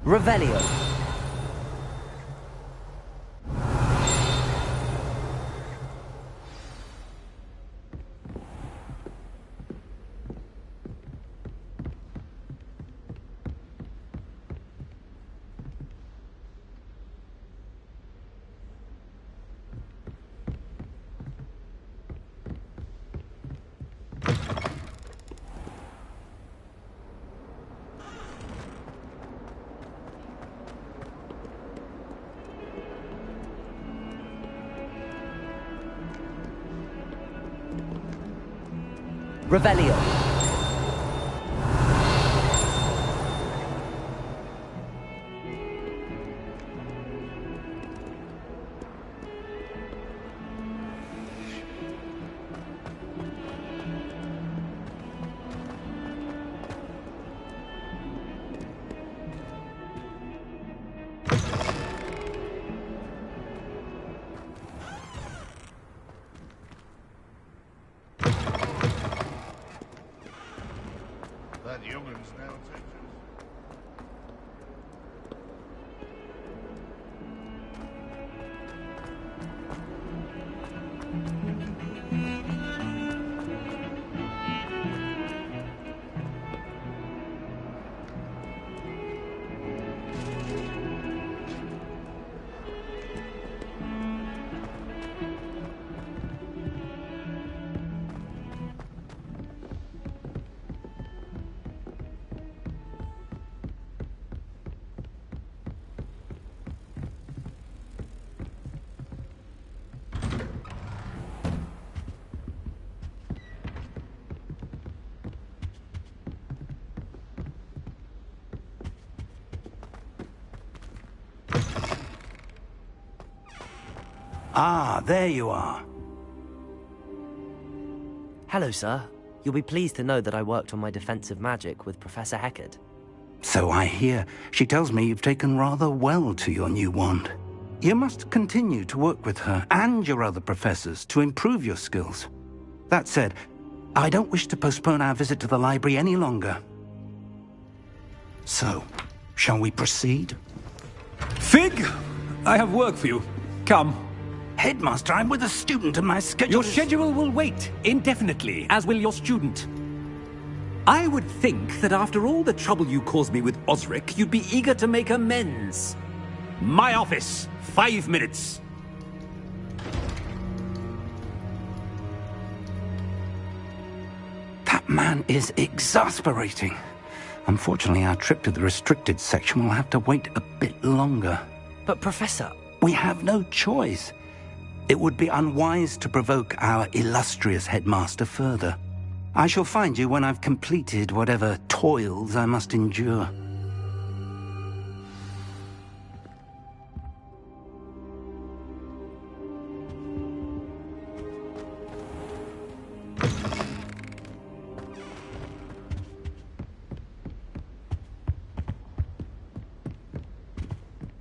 Revelio. Revelio. That human's now taken. Ah, there you are. Hello, sir. You'll be pleased to know that I worked on my defensive magic with Professor Heckard. So I hear. She tells me you've taken rather well to your new wand. You must continue to work with her and your other professors to improve your skills. That said, I don't wish to postpone our visit to the library any longer. So, shall we proceed? Fig! I have work for you. Come. Headmaster, I'm with a student and my schedule Your schedule will wait indefinitely, as will your student. I would think that after all the trouble you caused me with Osric, you'd be eager to make amends. My office, 5 minutes. That man is exasperating. Unfortunately, our trip to the restricted section will have to wait a bit longer. But, Professor... We have no choice. It would be unwise to provoke our illustrious headmaster further. I shall find you when I've completed whatever toils I must endure.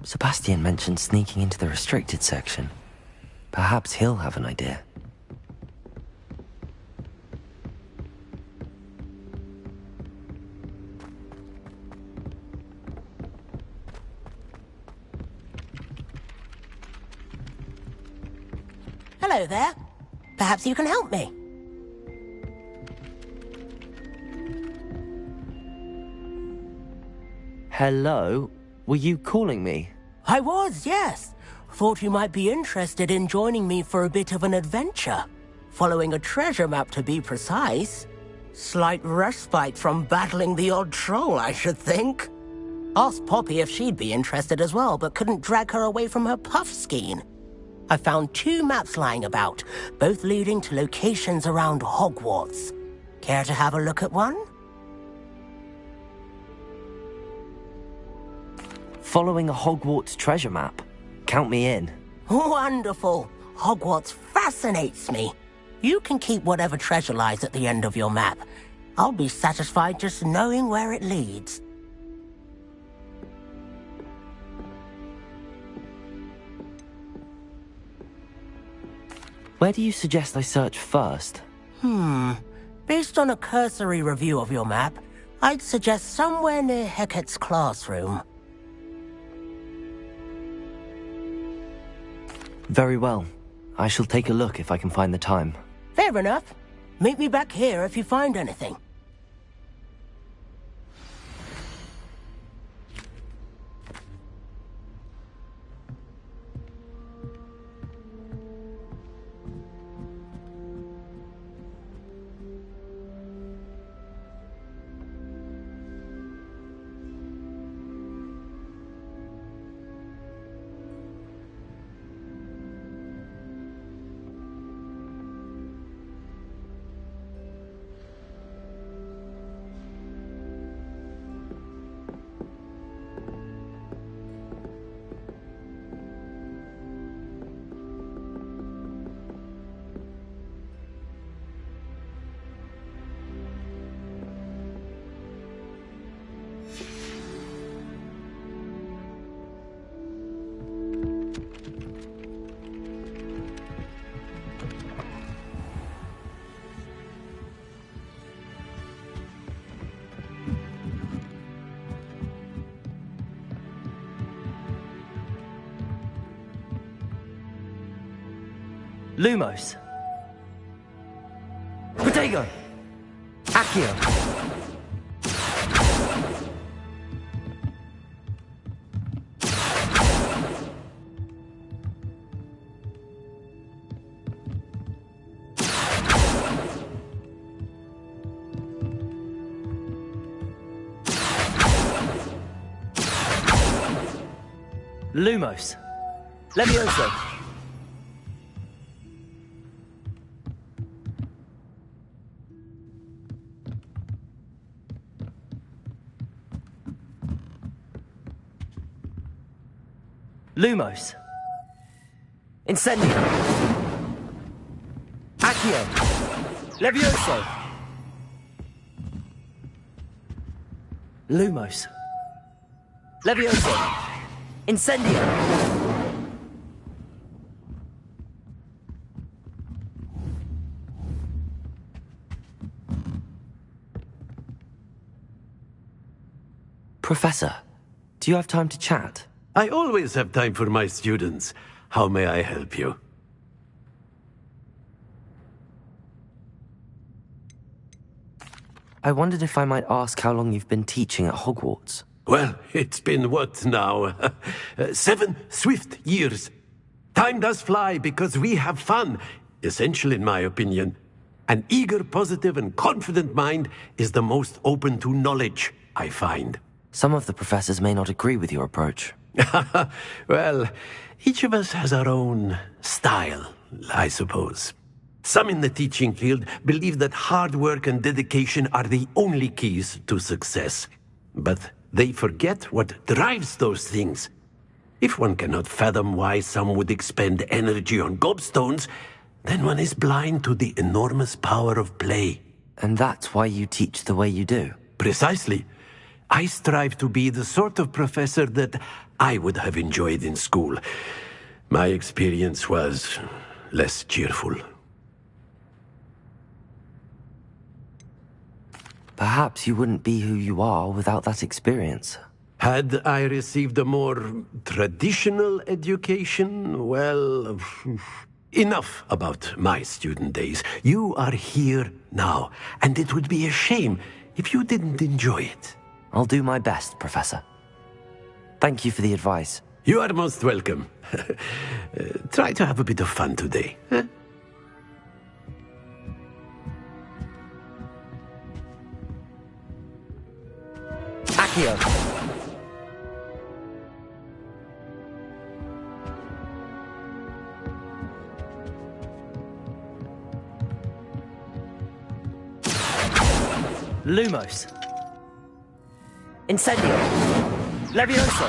Sebastian mentioned sneaking into the restricted section. Perhaps he'll have an idea. Hello there. Perhaps you can help me. Hello? Were you calling me? I was, yes. Thought you might be interested in joining me for a bit of an adventure. Following a treasure map, to be precise. Slight respite from battling the odd troll, I should think. Asked Poppy if she'd be interested as well, but couldn't drag her away from her puff skein. I found 2 maps lying about, both leading to locations around Hogwarts. Care to have a look at one? Following a Hogwarts treasure map? Count me in. Wonderful. Hogwarts fascinates me. You can keep whatever treasure lies at the end of your map. I'll be satisfied just knowing where it leads. Where do you suggest I search first? Based on a cursory review of your map, I'd suggest somewhere near Heckard's classroom. Very well. I shall take a look if I can find the time. Fair enough. Meet me back here if you find anything. Lumos. Protego. Accio. Lumos. Levioso. Lumos. Incendio. Accio. Levioso. Lumos. Levioso. Incendio. Professor, do you have time to chat? I always have time for my students. How may I help you? I wondered if I might ask how long you've been teaching at Hogwarts. Well, it's been what now? 7 swift years. Time does fly because we have fun. Essential in my opinion. An eager, positive, and confident mind is the most open to knowledge, I find. Some of the professors may not agree with your approach. Well, each of us has our own style, I suppose. Some in the teaching field believe that hard work and dedication are the only keys to success. But they forget what drives those things. If one cannot fathom why some would expend energy on gobstones, then one is blind to the enormous power of play. And that's why you teach the way you do? Precisely. I strive to be the sort of professor that I would have enjoyed in school. My experience was less cheerful. Perhaps you wouldn't be who you are without that experience. Had I received a more traditional education, well, enough about my student days. You are here now, and it would be a shame if you didn't enjoy it. I'll do my best, Professor. Thank you for the advice. You are most welcome. Try to have a bit of fun today. Huh? Accio. Lumos. Incendio. Levioso.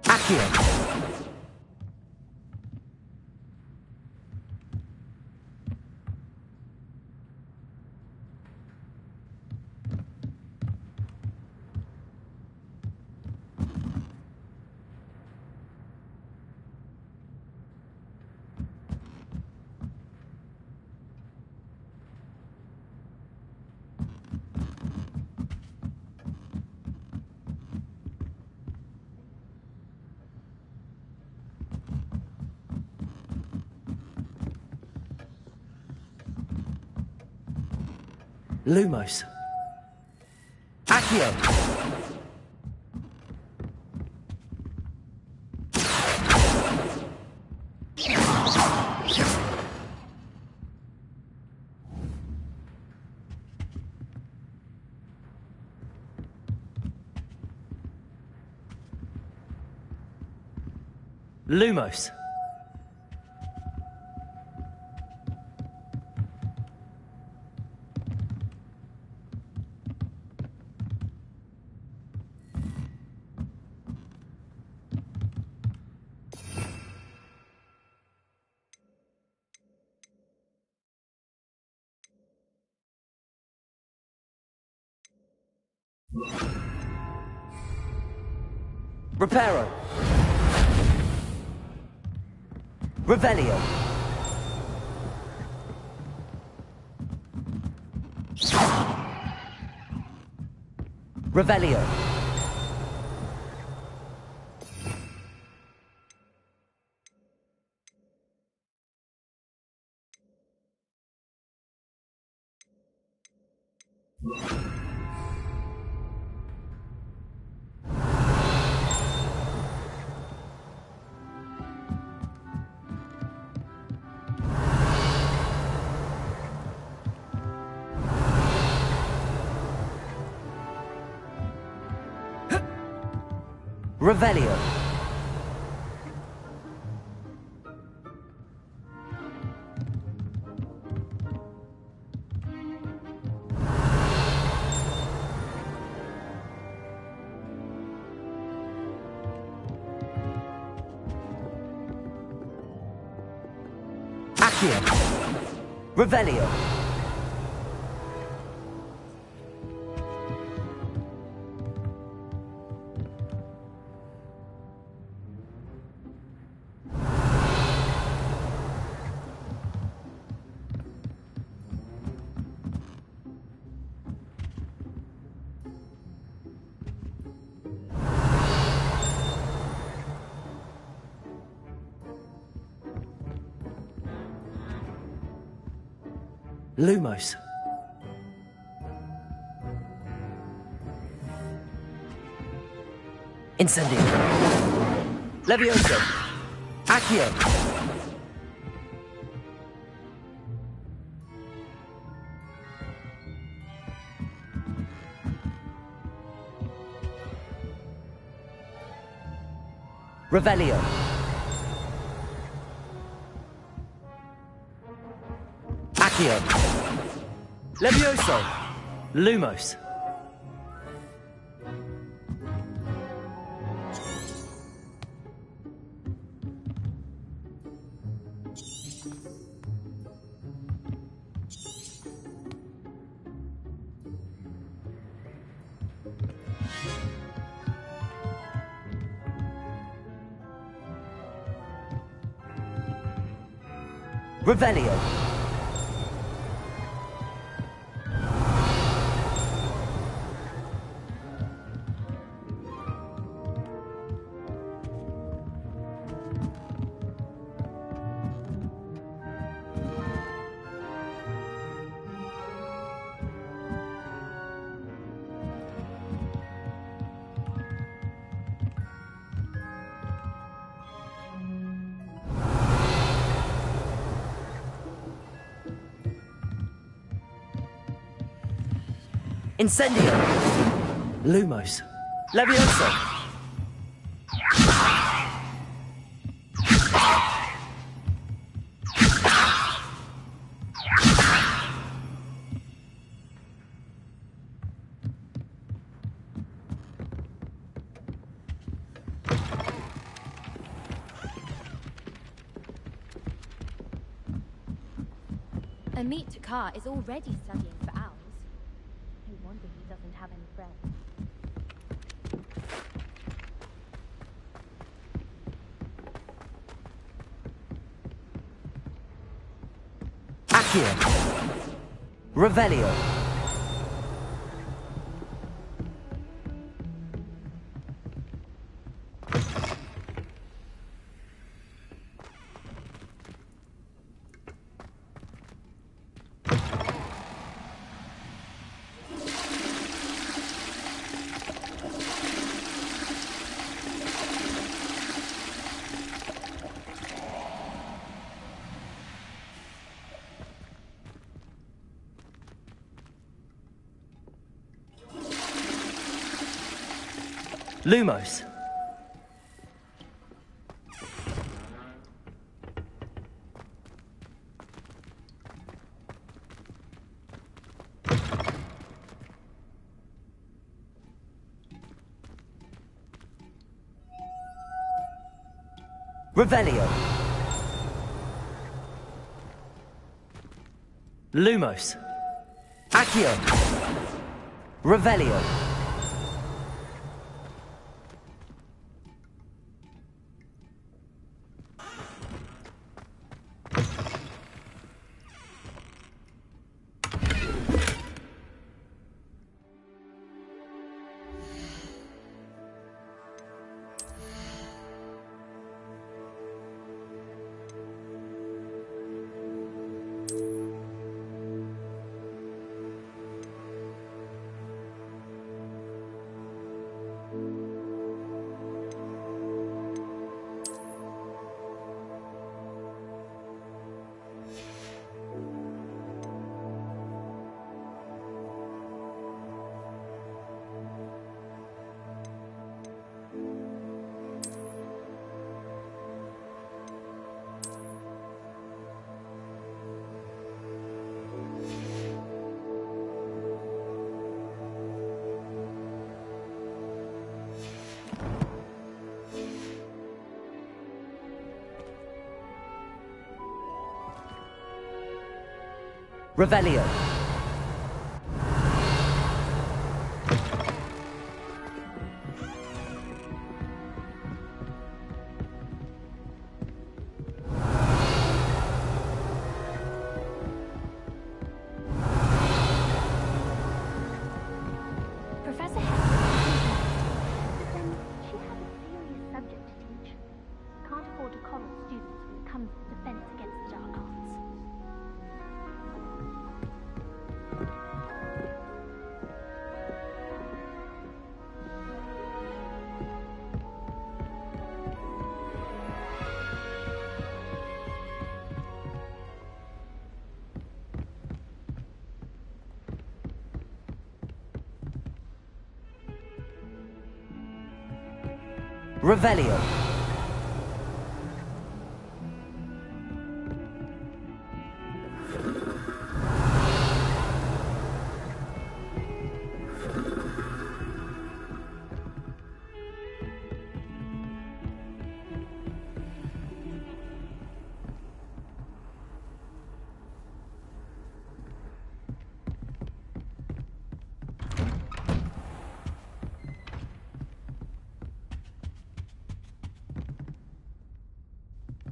Accio. Lumos. Accio. Lumos. Reparo. Revelio. Revelio. Revelio. Accio. Revelio. Lumos. Incendio. Levioso. Accio. Revelio. Accio. Levioso. Lumos. Revelio. Incendio. Lumos. Levioso. Amit Takar is already studying for owls. No wonder he doesn't have any friends. Accio. Revelio. Lumos. Revelio. Lumos. Accio. Revelio. Revelio. Professor Heck, but then she has a serious subject to teach. Can't afford to coddle students when it comes to defense against the dark arts. Revelio.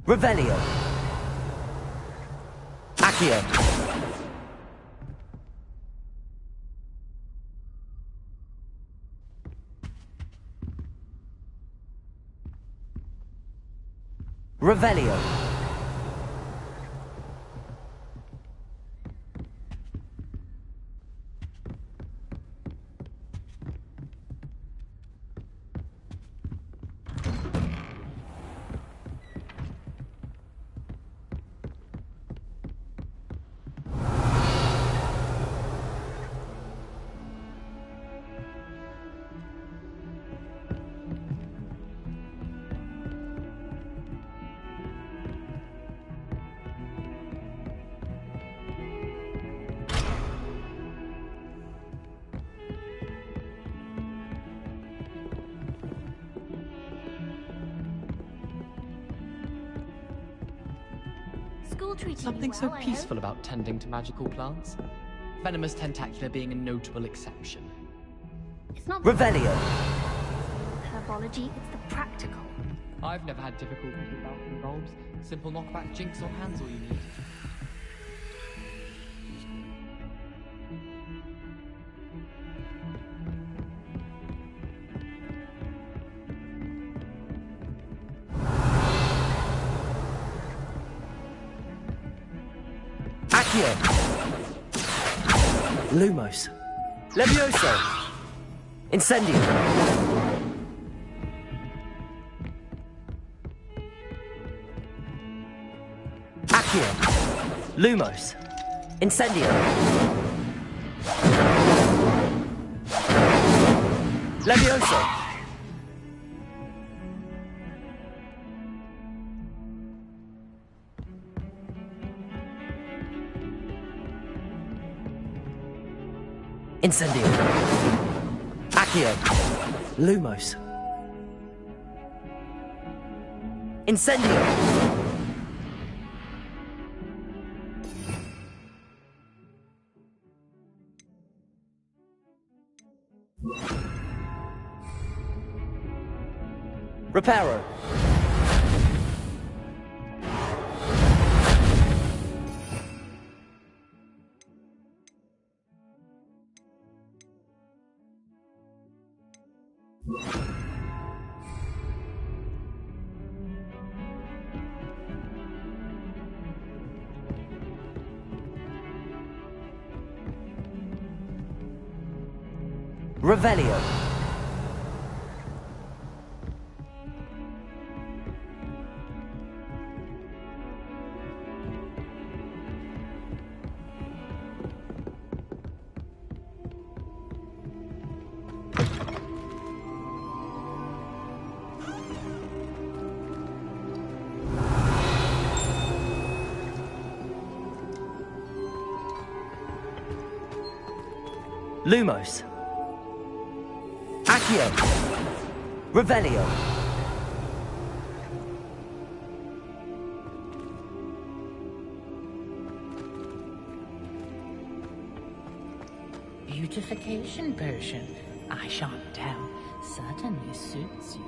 Revelio. Accio. Revelio. School treating Something you so well, I peaceful hope. about tending to magical plants. Venomous Tentacular being a notable exception. It's not Revelio. herbology, it's the practical. I've never had difficulties with alchemy bulbs. Simple knockback jinx or hands all you need. Accio. Lumos. Levioso. Incendio. Accio. Lumos. Incendio. Levioso. Incendio. Accio. Lumos. Incendio. Reparo. Revelio. Lumos. Accio. Revelio. Beautification potion. I shan't tell. Certainly suits you.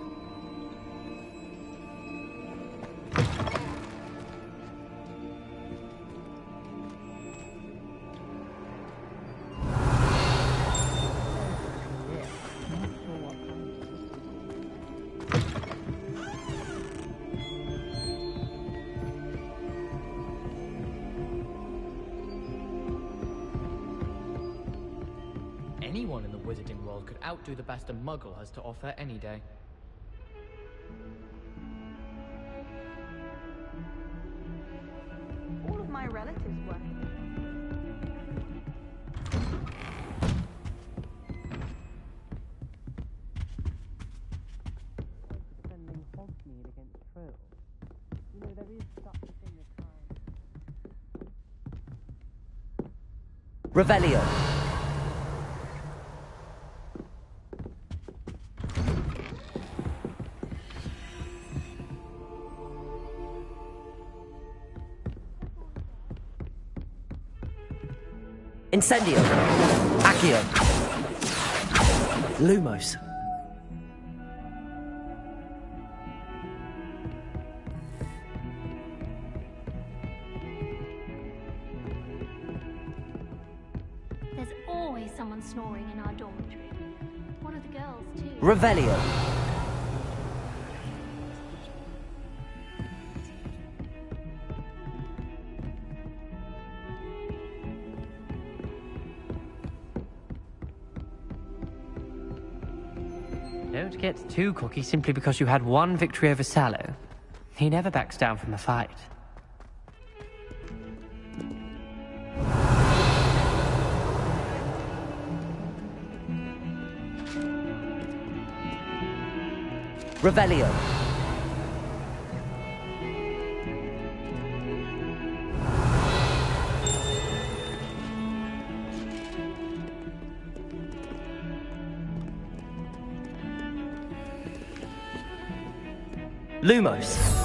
Anyone in the wizarding world could outdo the best a muggle has to offer any day. All of my relatives were. Defending Hogsmeade against Trill. You know, there is such a thing as time. Revelio. Incendio. Accio. Lumos. There's always someone snoring in our dormitory. One of the girls, too. Revelio. Don't get too cocky simply because you had one victory over Sallow. He never backs down from a fight. Revelio. Lumos.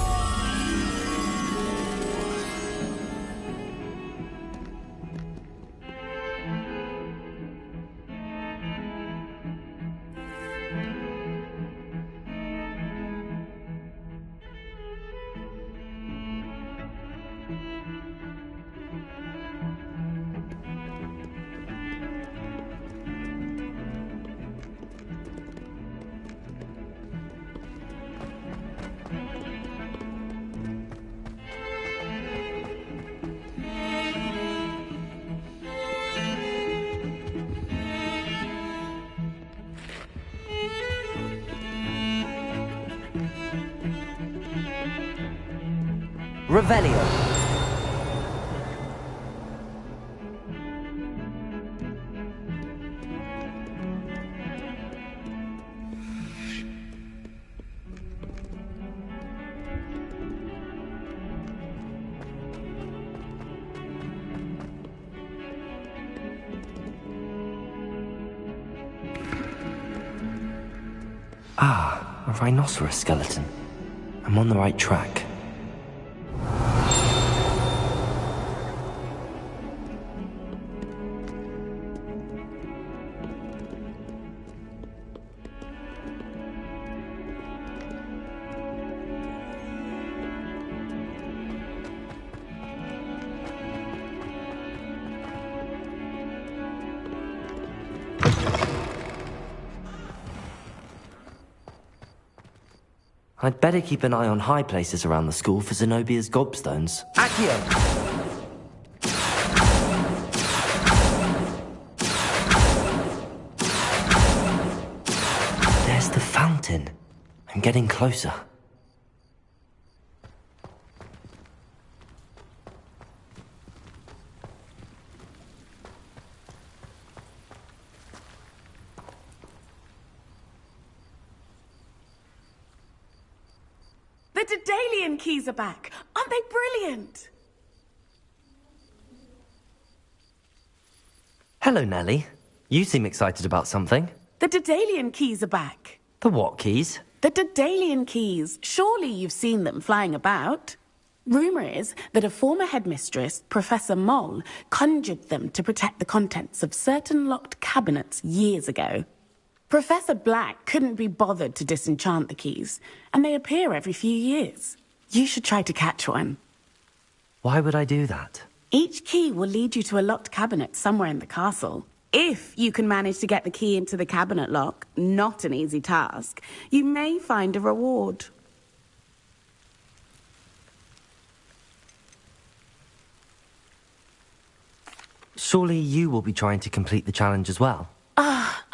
Revelio. Ah, a rhinoceros skeleton. I'm on the right track. I'd better keep an eye on high places around the school for Zenobia's gobstones. Accio! There's the fountain. I'm getting closer. The Daedalian keys are back! Aren't they brilliant? Hello, Nellie. You seem excited about something. The Daedalian keys are back. The what keys? The Daedalian keys. Surely you've seen them flying about. Rumour is that a former headmistress, Professor Moll, conjured them to protect the contents of certain locked cabinets years ago. Professor Black couldn't be bothered to disenchant the keys, and they appear every few years. You should try to catch one. Why would I do that? Each key will lead you to a locked cabinet somewhere in the castle. If you can manage to get the key into the cabinet lock, not an easy task, you may find a reward. Surely you will be trying to complete the challenge as well.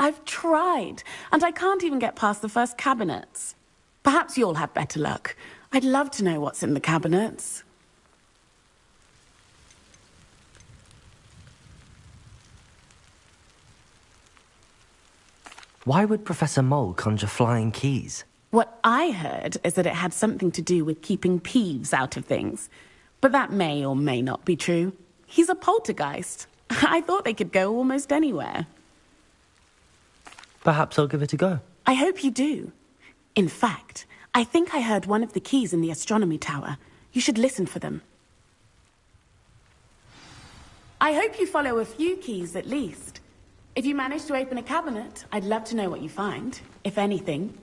I've tried, and I can't even get past the first cabinets. Perhaps you'll have better luck. I'd love to know what's in the cabinets. Why would Professor Moll conjure flying keys? What I heard is that it had something to do with keeping Peeves out of things. But that may or may not be true. He's a poltergeist. I thought they could go almost anywhere. Perhaps I'll give it a go. I hope you do. In fact, I think I heard one of the keys in the astronomy tower. You should listen for them. I hope you follow a few keys at least. If you manage to open a cabinet, I'd love to know what you find, if anything.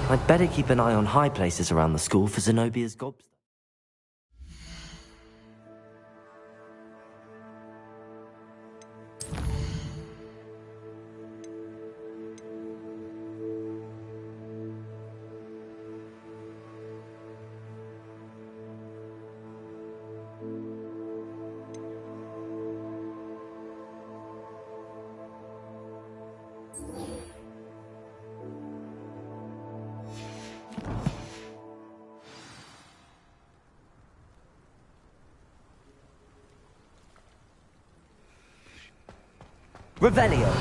I'd better keep an eye on high places around the school for Zenobia's gobstones. Revelio.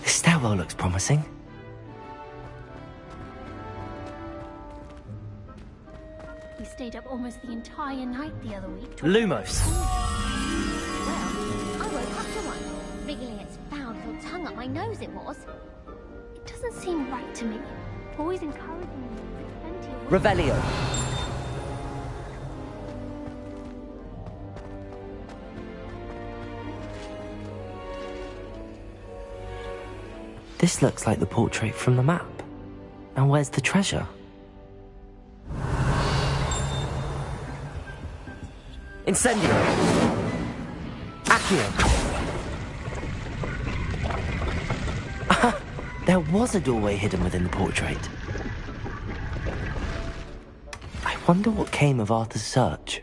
This stairwell looks promising. stayed up almost the entire night the other week. Lumos. Well, I woke up to one, wriggling its foul little tongue up my nose it was. It doesn't seem right to me. Always encouraging me with plenty of... Revelio. This looks like the portrait from the map. Now where's the treasure? Incendio! Accio! There was a doorway hidden within the portrait. I wonder what came of Arthur's search.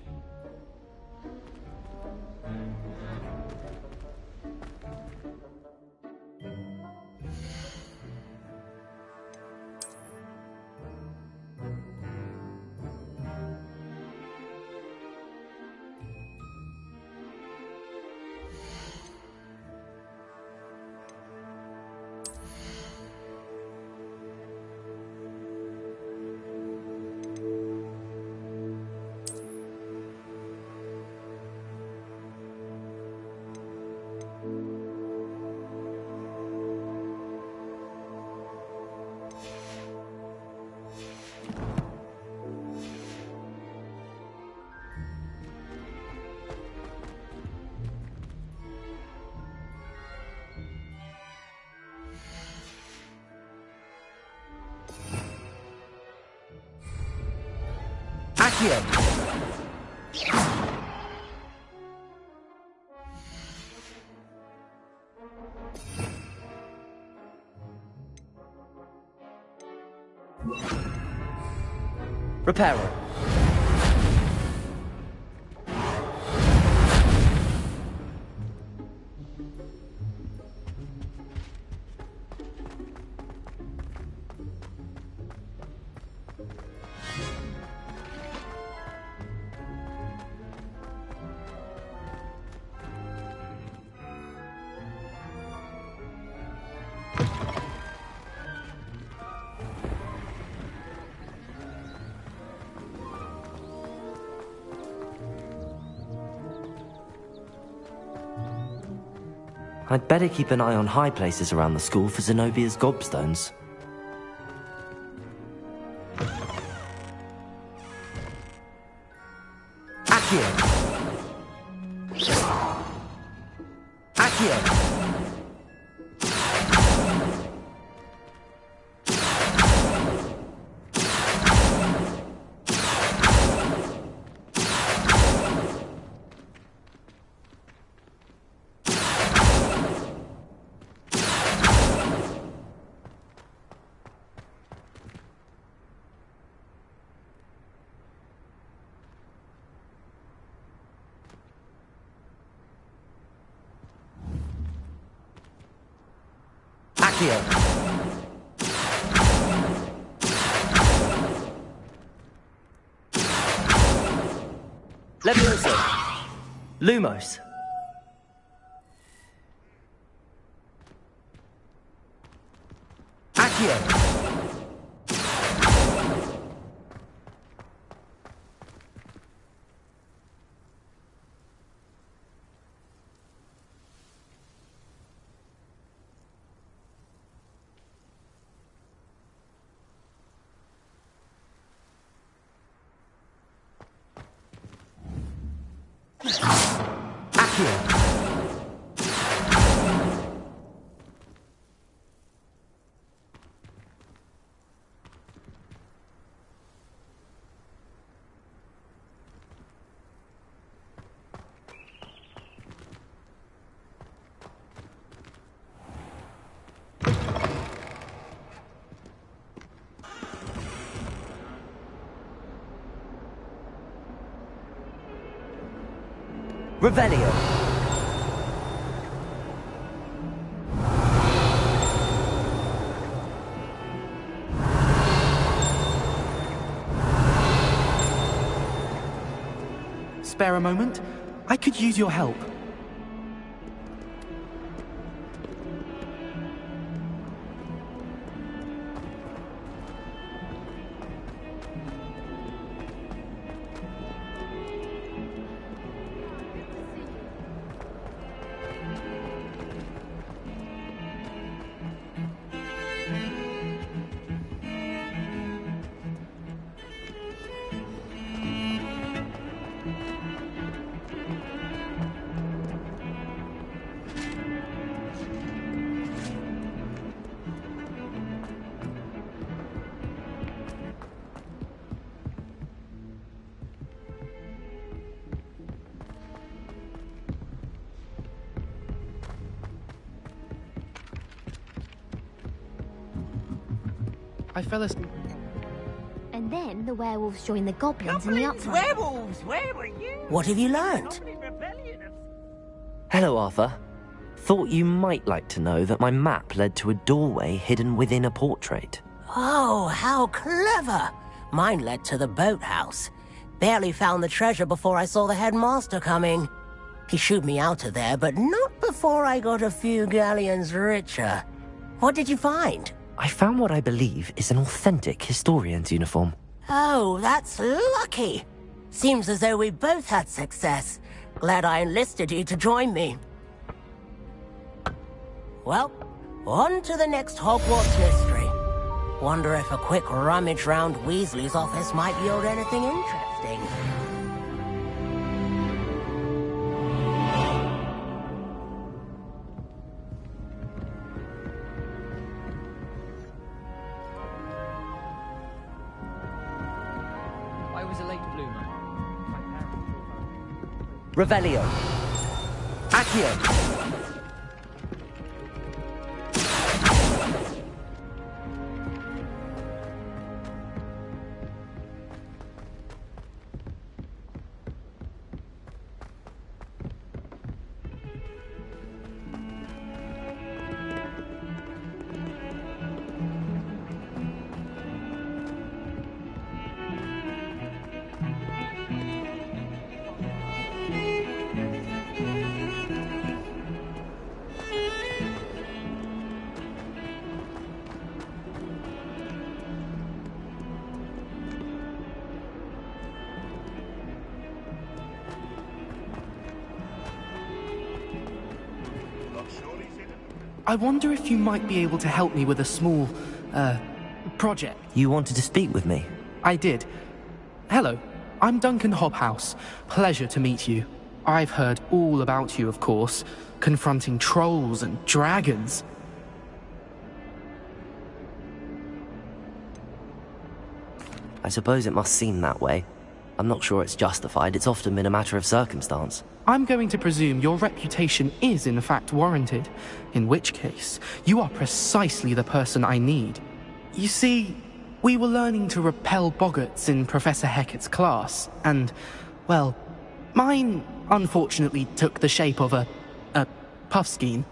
Accio! Reparo. I'd better keep an eye on high places around the school for Zenobia's gobstones. Accio! Accio! Accio! Levioso! Lumos! Accio! Accio! Revelio! Spare a moment? I could use your help. I fell asleep. And then the werewolves joined the goblins in the uprising. Werewolves, where were you? What have you learnt? Hello, Arthur. Thought you might like to know that my map led to a doorway hidden within a portrait. Oh, how clever! Mine led to the boathouse. Barely found the treasure before I saw the headmaster coming. He shooed me out of there, but not before I got a few galleons richer. What did you find? I found what I believe is an authentic historian's uniform. Oh, that's lucky. Seems as though we both had success. Glad I enlisted you to join me. Well, on to the next Hogwarts mystery. Wonder if a quick rummage round Weasley's office might yield anything interesting. I was a late bloomer. Revelio. Accio. I wonder if you might be able to help me with a small, project. You wanted to speak with me? I did. Hello, I'm Duncan Hobhouse. Pleasure to meet you. I've heard all about you, of course, confronting trolls and dragons. I suppose it must seem that way. I'm not sure it's justified. It's often been a matter of circumstance. I'm going to presume your reputation is in fact warranted, in which case, you are precisely the person I need. You see, we were learning to repel boggarts in Professor Hecat's class, and, well, mine unfortunately took the shape of a puffskein.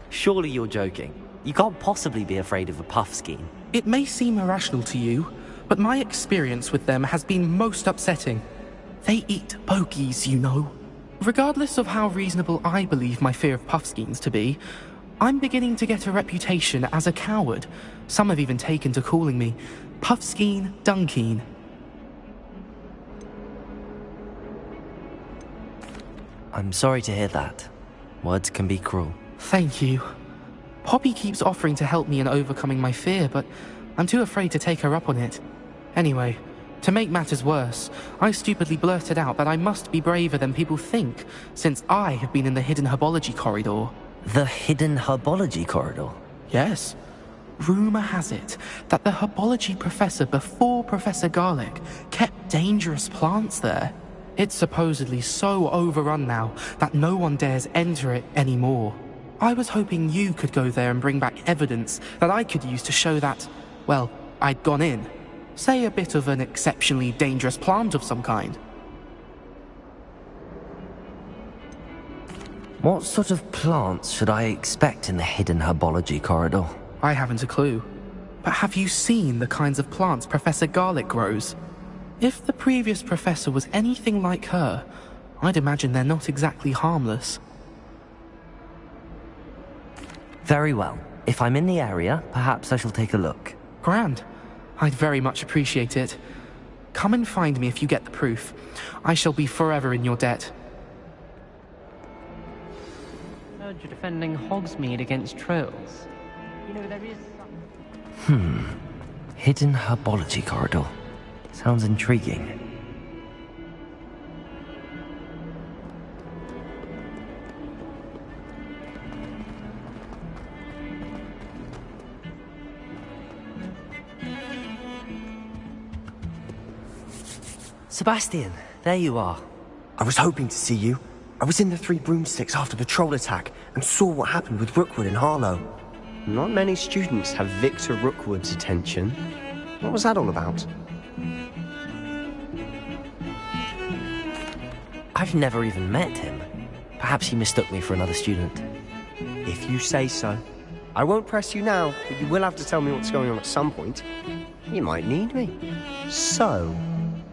Surely you're joking. You can't possibly be afraid of a puffskein. It may seem irrational to you, but my experience with them has been most upsetting. They eat bogies, you know. Regardless of how reasonable I believe my fear of puffskeins to be, I'm beginning to get a reputation as a coward. Some have even taken to calling me Puffskein Dunkeen. I'm sorry to hear that. Words can be cruel. Thank you. Poppy keeps offering to help me in overcoming my fear, but I'm too afraid to take her up on it. Anyway, to make matters worse, I stupidly blurted out that I must be braver than people think, since I have been in the hidden herbology corridor. The hidden herbology corridor? Yes. Rumour has it that the herbology professor before Professor Garlick kept dangerous plants there. It's supposedly so overrun now that no one dares enter it anymore. I was hoping you could go there and bring back evidence that I could use to show that, well, I'd gone in. Say a bit of an exceptionally dangerous plant of some kind. What sort of plants should I expect in the hidden herbology corridor? I haven't a clue. But have you seen the kinds of plants Professor Garlick grows? If the previous professor was anything like her, I'd imagine they're not exactly harmless. Very well. If I'm in the area, perhaps I shall take a look. Grand. I'd very much appreciate it. Come and find me if you get the proof. I shall be forever in your debt. Heard you're defending Hogsmeade against trolls. You know, there is Hidden herbology corridor. Sounds intriguing. Sebastian, there you are. I was hoping to see you. I was in the Three Broomsticks after the troll attack and saw what happened with Rookwood and Harlow. Not many students have Victor Rookwood's attention. What was that all about? I've never even met him. Perhaps he mistook me for another student. If you say so. I won't press you now, but you will have to tell me what's going on at some point. You might need me. So,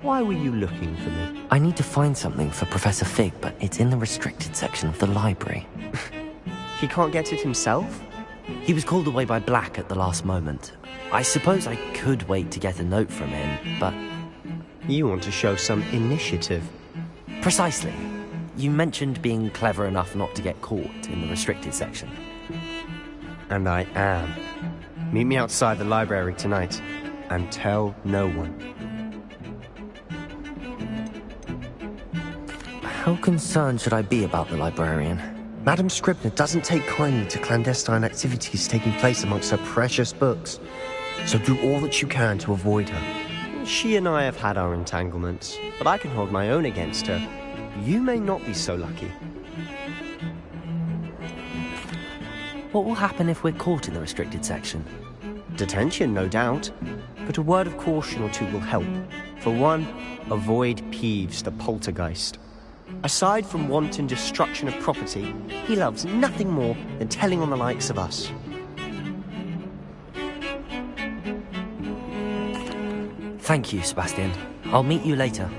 why were you looking for me? I need to find something for Professor Fig, but it's in the restricted section of the library. He can't get it himself? He was called away by Black at the last moment. I suppose I could wait to get a note from him, but... You want to show some initiative. Precisely. You mentioned being clever enough not to get caught in the restricted section. And I am. Meet me outside the library tonight, and tell no one. How concerned should I be about the librarian? Madame Scribner doesn't take kindly to clandestine activities taking place amongst her precious books, so do all that you can to avoid her. She and I have had our entanglements, but I can hold my own against her. You may not be so lucky. What will happen if we're caught in the restricted section? Detention, no doubt, but a word of caution or two will help. For one, avoid Peeves, the poltergeist. Aside from wanton destruction of property, he loves nothing more than telling on the likes of us. Thank you, Sebastian. I'll meet you later.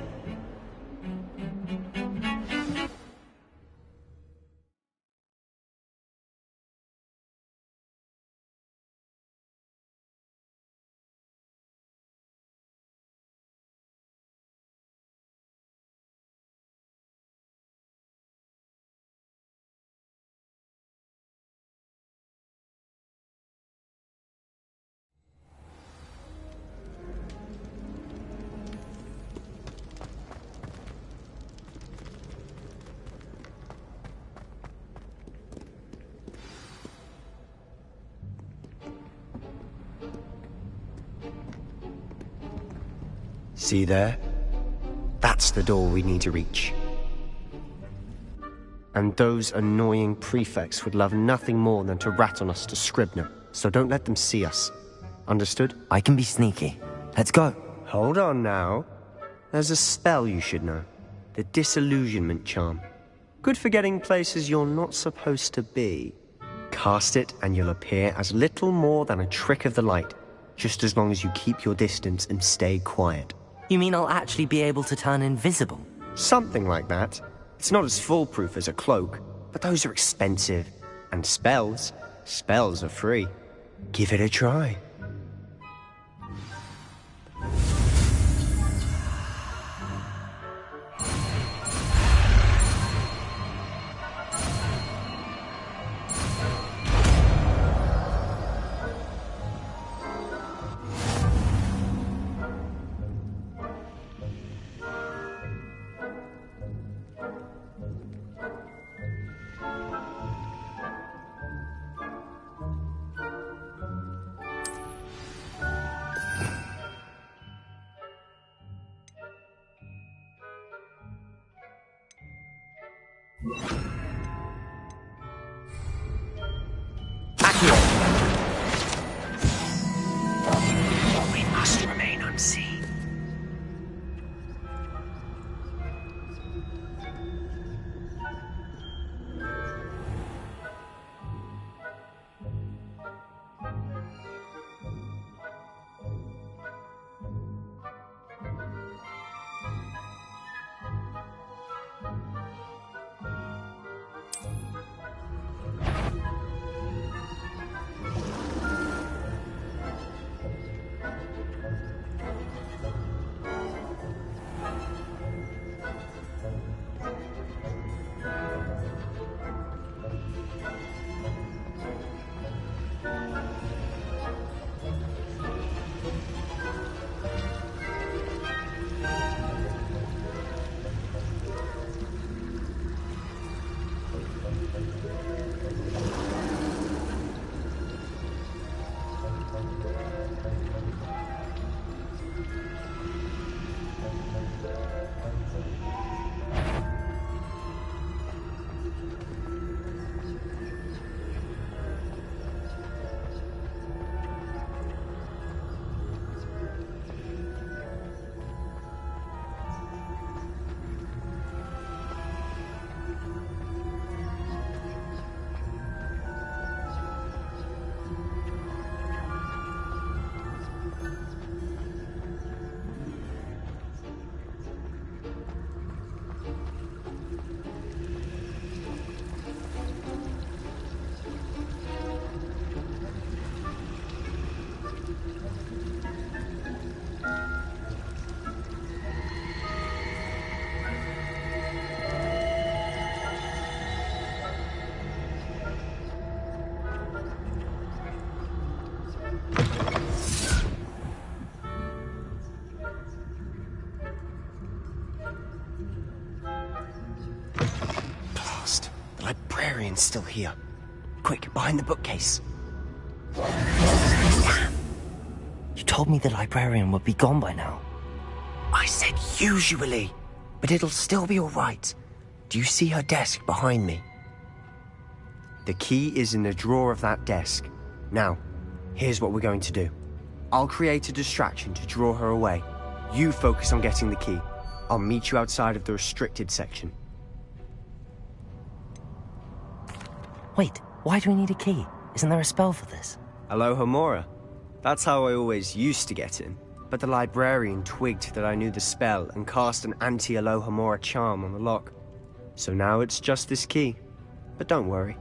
See there? That's the door we need to reach. And those annoying prefects would love nothing more than to rat on us to Scribner, so don't let them see us. Understood? I can be sneaky. Let's go. Hold on now. There's a spell you should know. The Disillusionment Charm. Good for getting places you're not supposed to be. Cast it and you'll appear as little more than a trick of the light, just as long as you keep your distance and stay quiet. You mean I'll actually be able to turn invisible? Something like that. It's not as foolproof as a cloak, but those are expensive. And spells are free. Give it a try. We must remain unseen. librarian's still here. Quick, behind the bookcase. Damn. You told me the librarian would be gone by now. I said usually, but it'll still be all right. Do you see her desk behind me? The key is in the drawer of that desk. Now, here's what we're going to do. I'll create a distraction to draw her away. You focus on getting the key. I'll meet you outside of the restricted section. Wait, why do we need a key? Isn't there a spell for this? Alohomora. That's how I always used to get in. But the librarian twigged that I knew the spell and cast an anti-Alohomora charm on the lock. So now it's just this key. But don't worry.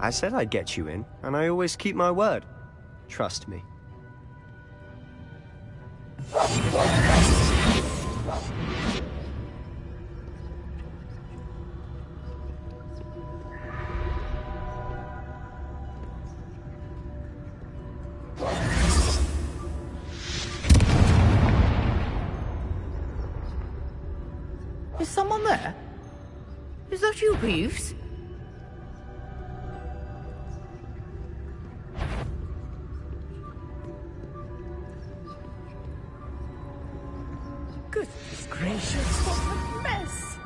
I said I'd get you in, and I always keep my word. Trust me. Is someone there? Is that you, Peeves? Goodness gracious, what a mess!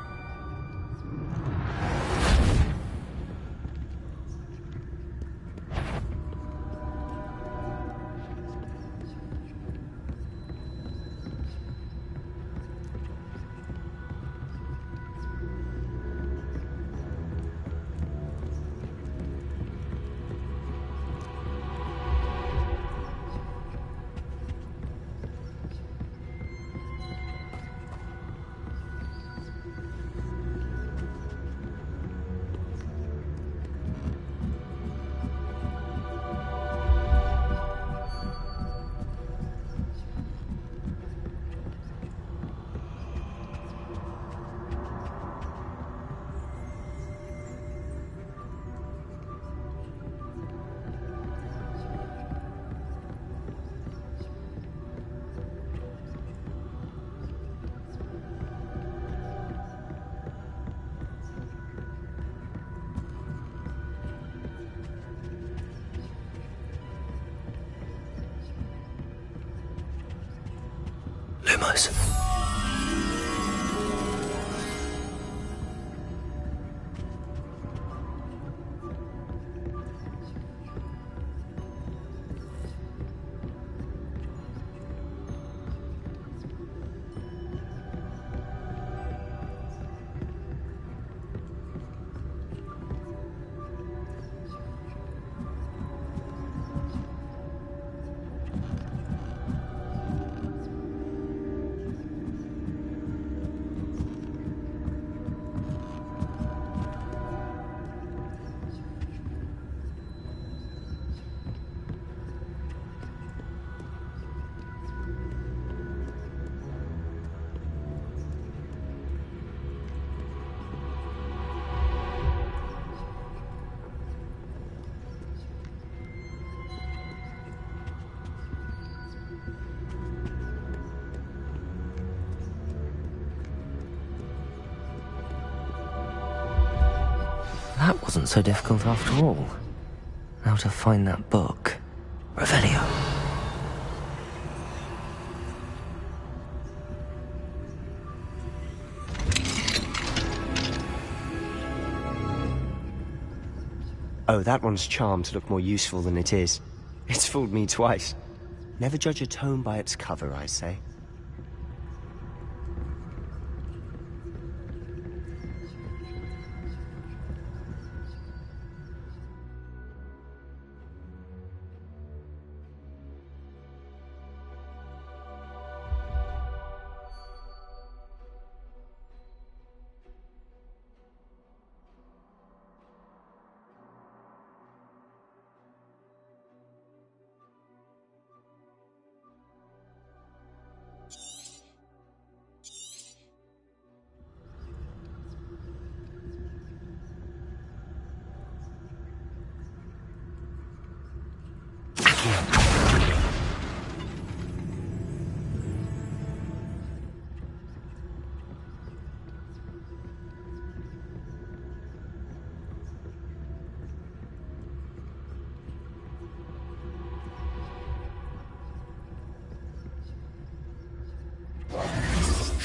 Lumos. That wasn't so difficult after all. Now to find that book. Revelio. Oh, that one's charmed to look more useful than it is. It's fooled me twice. Never judge a tome by its cover, I say.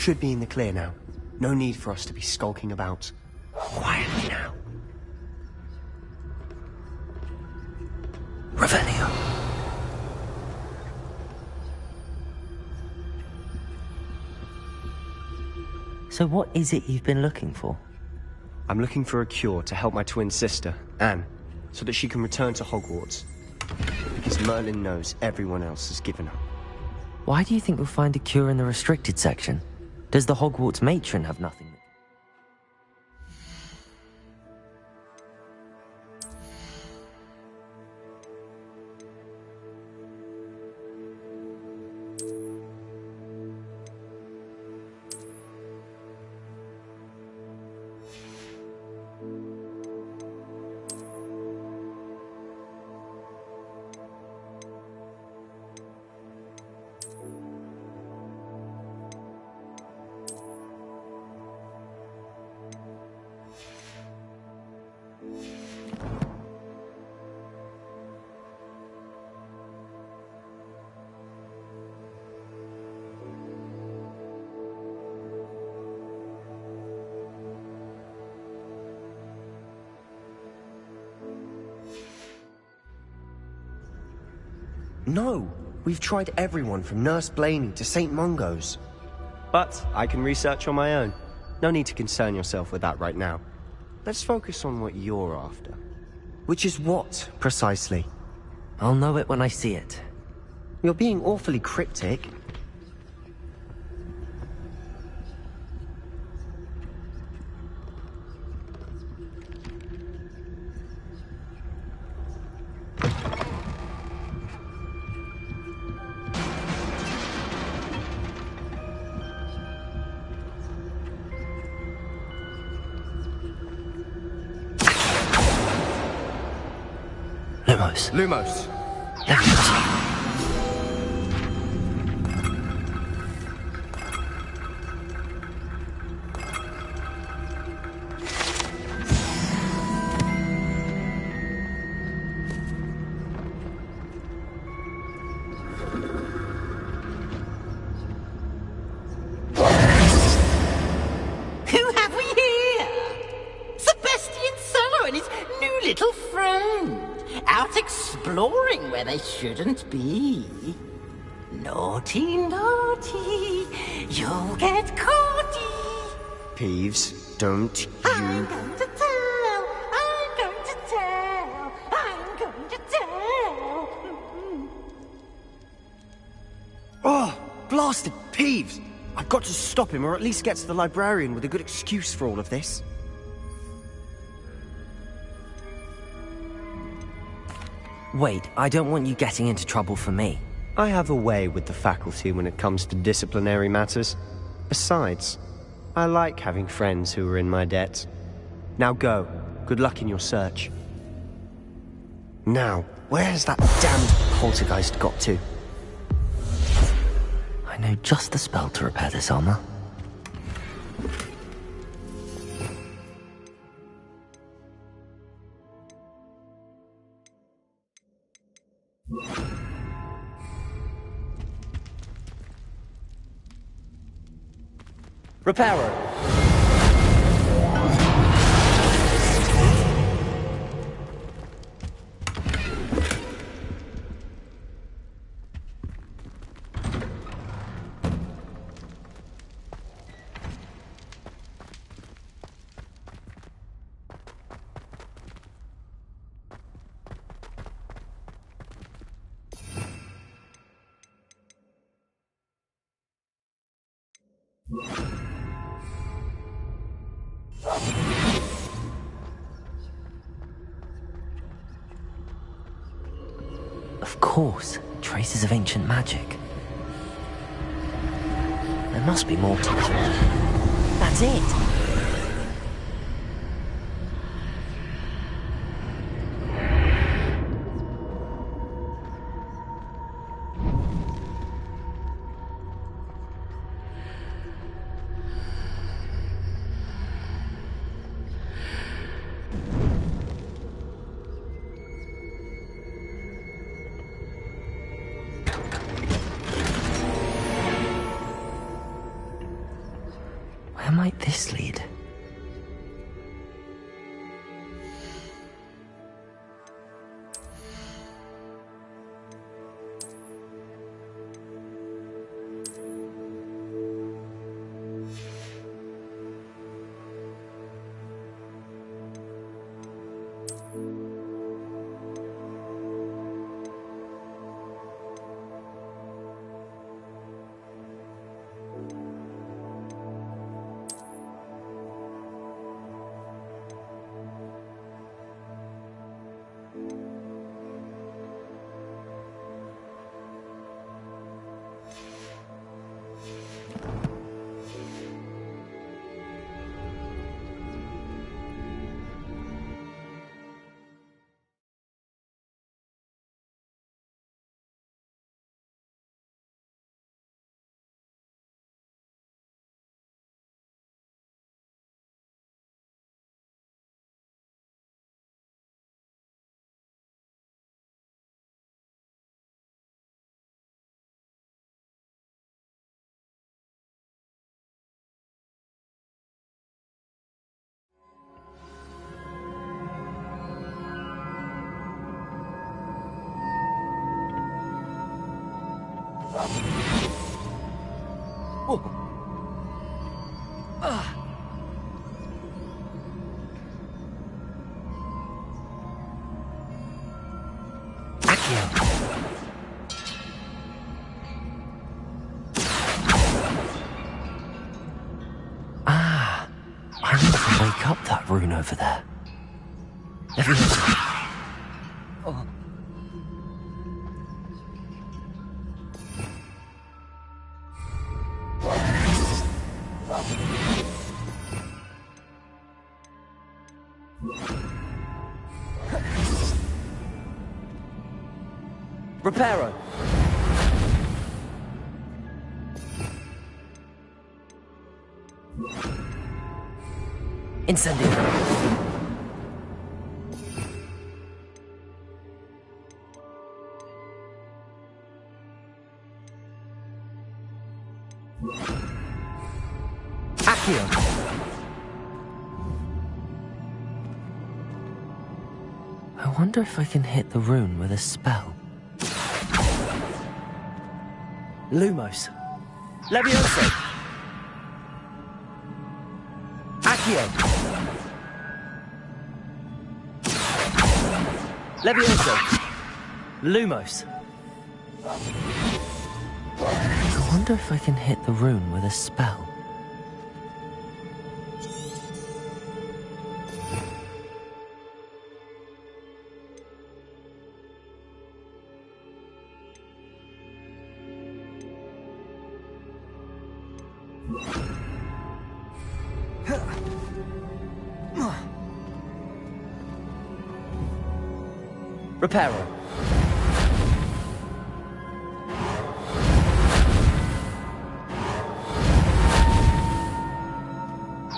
should be in the clear now. No need for us to be skulking about. Quietly now. Revelio. So what is it you've been looking for? I'm looking for a cure to help my twin sister, Anne, so that she can return to Hogwarts. Because Merlin knows everyone else has given up. Why do you think we'll find a cure in the restricted section? Does the Hogwarts matron have nothing? No! We've tried everyone from Nurse Blaney to St. Mungo's. But I can research on my own. No need to concern yourself with that right now. Let's focus on what you're after. Which is what, precisely? I'll know it when I see it. You're being awfully cryptic. Lumos. Who have we here? Sebastian Sallow and his new little friend. Out exploring where they shouldn't be. Naughty, naughty, you'll get caughty. Peeves, don't you... I'm going to tell, I'm going to tell, I'm going to tell. Oh, blasted Peeves! I've got to stop him, or at least get to the librarian with a good excuse for all of this. Wait, I don't want you getting into trouble for me. I have a way with the faculty when it comes to disciplinary matters. Besides, I like having friends who are in my debt. Now go. Good luck in your search. Now, where has that damned poltergeist got to? I know just the spell to repair this armor. Repairer. Of course, traces of ancient magic. There must be more to it. That's it! might this lead? I need to wake up that rune over there. Leviosa. Oh. Reparo. Incendio. Accio. I wonder if I can hit the rune with a spell. Lumos. Levioso. Accio. Levioso. Lumos. I wonder if I can hit the rune with a spell. Reparo.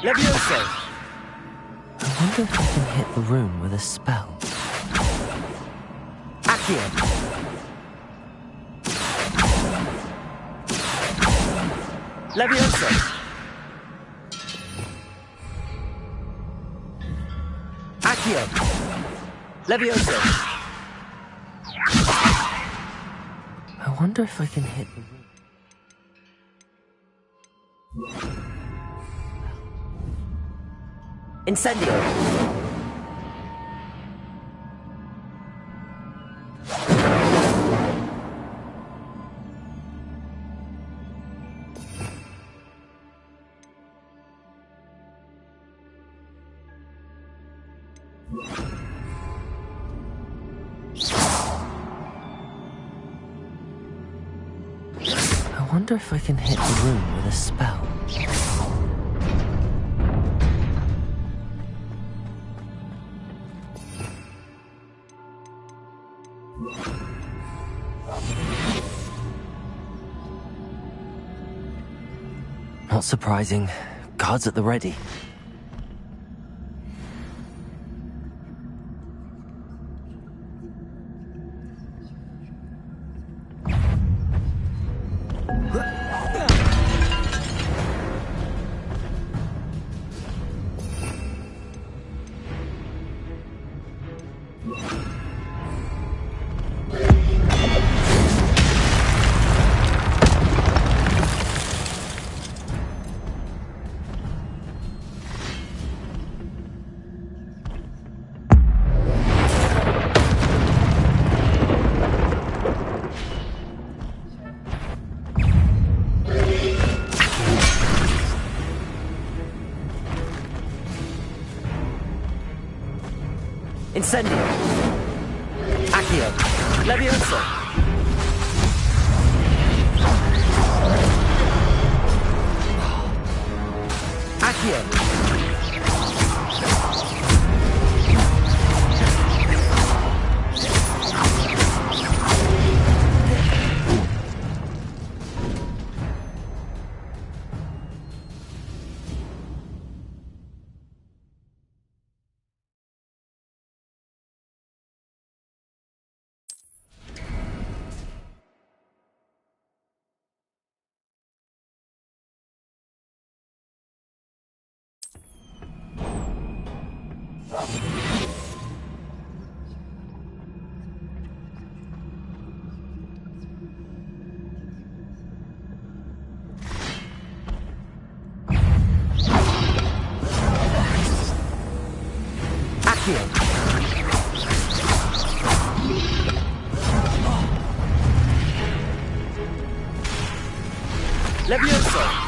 Levioso. I wonder if I can hit the rune with a spell. Accio. Levioso. Accio. Levioso. I wonder if I can hit the rune. Incendio. I wonder if I can hit the rune with a spell. Not surprising. Guards at the ready. Incendio. Accio. Levioso. Accio. Levioso.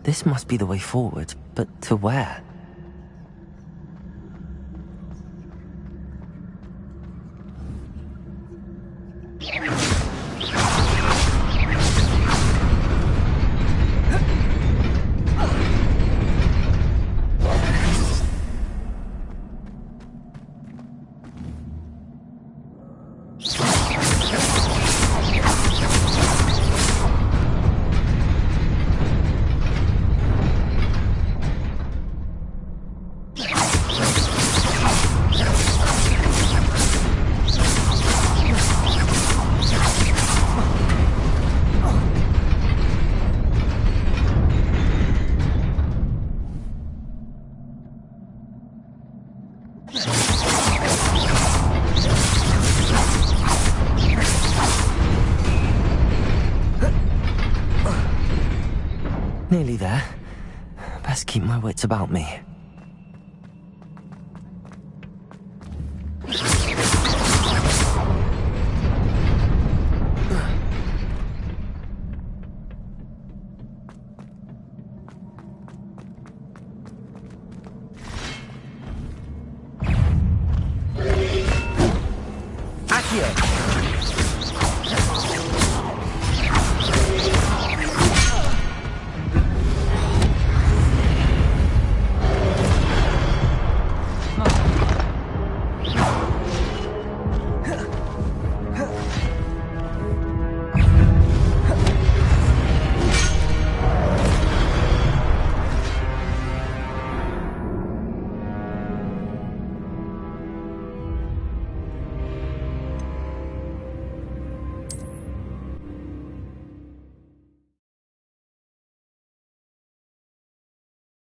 This must be the way forward, but to where? Nearly there. Best keep my wits about me.